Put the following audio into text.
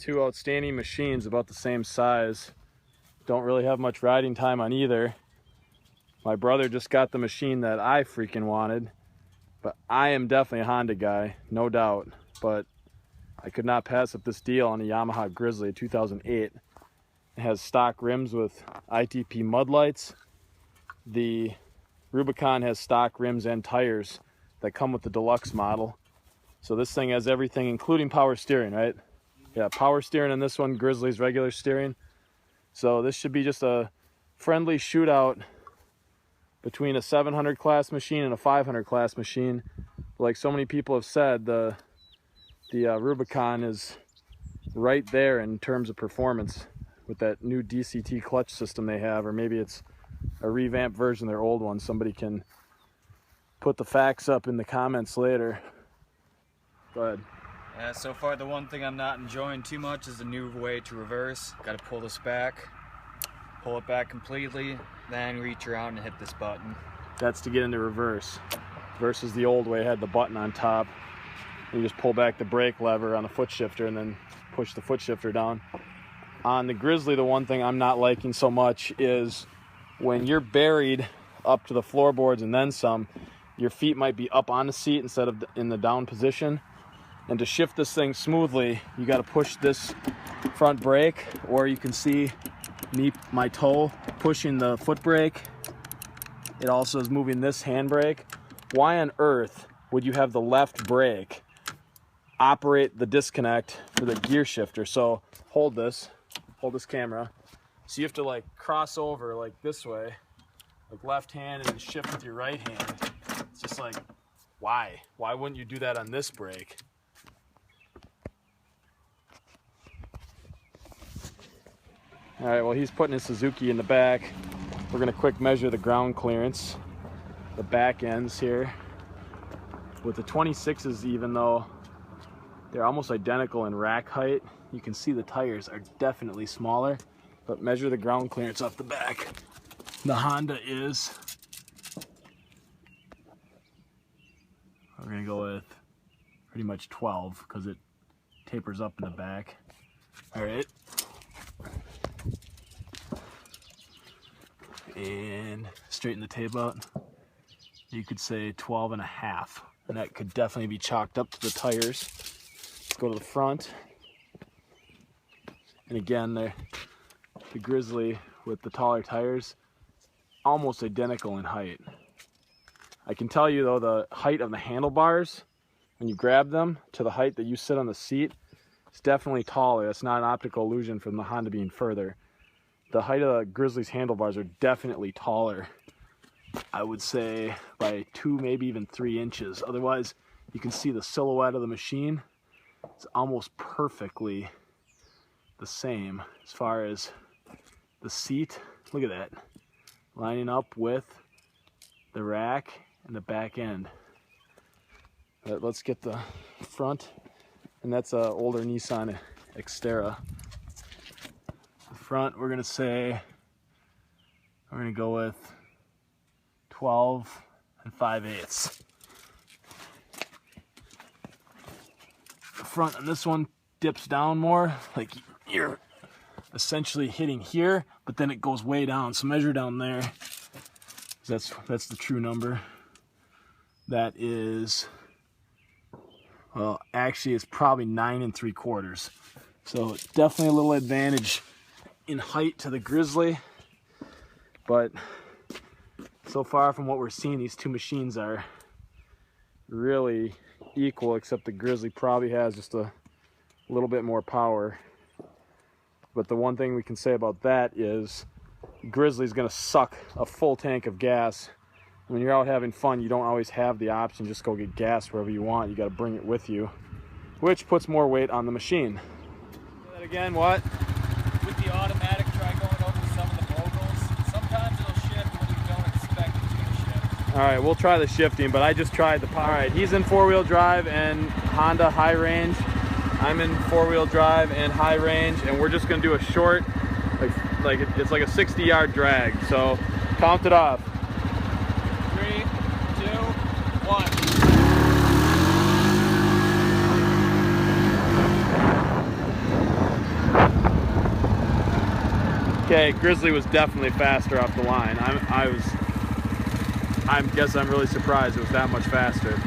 two outstanding machines about the same size. Don't really have much riding time on either. My brother just got the machine that I freaking wanted, but I am definitely a Honda guy, no doubt. But I could not pass up this deal on a Yamaha Grizzly 2008. It has stock rims with ITP mud lights. The Rubicon has stock rims and tires that come with the deluxe model. So this thing has everything, including power steering, right? Yeah, power steering on this one, Grizzly's regular steering. So this should be just a friendly shootout between a 700 class machine and a 500 class machine. Like so many people have said, the Rubicon is right there in terms of performance with that new DCT clutch system they have, or maybe it's a revamped version of their old one. Somebody can put the facts up in the comments later. Go ahead. Yeah, so far the one thing I'm not enjoying too much is the new way to reverse. Got to pull this back, pull it back completely, then reach around and hit this button. That's to get into reverse, versus the old way, it had the button on top. You just pull back the brake lever on the foot shifter and then push the foot shifter down. On the Grizzly, the one thing I'm not liking so much is when you're buried up to the floorboards and then some, your feet might be up on the seat instead of in the down position. And to shift this thing smoothly, you got to push this front brake, or you can see my toe pushing the foot brake. It also is moving this handbrake. Why on earth would you have the left brake operate the disconnect for the gear shifter? So hold this camera. So you have to like cross over like this way, like left hand, and then shift with your right hand. It's just like, why? Why wouldn't you do that on this brake? All right, well, he's putting his Suzuki in the back. We're gonna quick measure the ground clearance, the back ends here. With the 26s, even though they're almost identical in rack height, you can see the tires are definitely smaller, but measure the ground clearance off the back. The Honda is, we're gonna go with pretty much 12 because it tapers up in the back. All right. And straighten the tape out. You could say 12.5, and that could definitely be chalked up to the tires. Let's go to the front. And again, the Grizzly with the taller tires, almost identical in height. I can tell you though, the height of the handlebars, when you grab them to the height that you sit on the seat, it's definitely taller. That's not an optical illusion from the Honda being further. The height of the Grizzly's handlebars are definitely taller. I would say by 2, maybe even 3 inches. Otherwise, you can see the silhouette of the machine. It's almost perfectly the same as far as the seat. Look at that. Lining up with the rack and the back end. But let's get the front. And that's an older Nissan Xterra. Front, we're gonna go with 12 5/8. The front on this one dips down more, like you're essentially hitting here, but then it goes way down. So measure down there. That's the true number. That is, well, actually it's probably 9 3/4. So definitely a little advantage in height to the Grizzly, but so far from what we're seeing, these two machines are really equal, except the Grizzly probably has just a little bit more power. But the one thing we can say about that is Grizzly's gonna suck a full tank of gas. When you're out having fun, you don't always have the option just go get gas wherever you want. You got to bring it with you, which puts more weight on the machine. Say that again, what? With the automatic, try going over some of the moguls. Sometimes it'll shift when you don't expect it's going to shift. All right, we'll try the shifting, but I just tried the power. All right, he's in four-wheel drive and Honda high range. I'm in four-wheel drive and high range, and we're just going to do a short, it's like a 60-yard drag. So count it off. 3, 2, 1. Okay, Grizzly was definitely faster off the line. I guess I'm really surprised it was that much faster.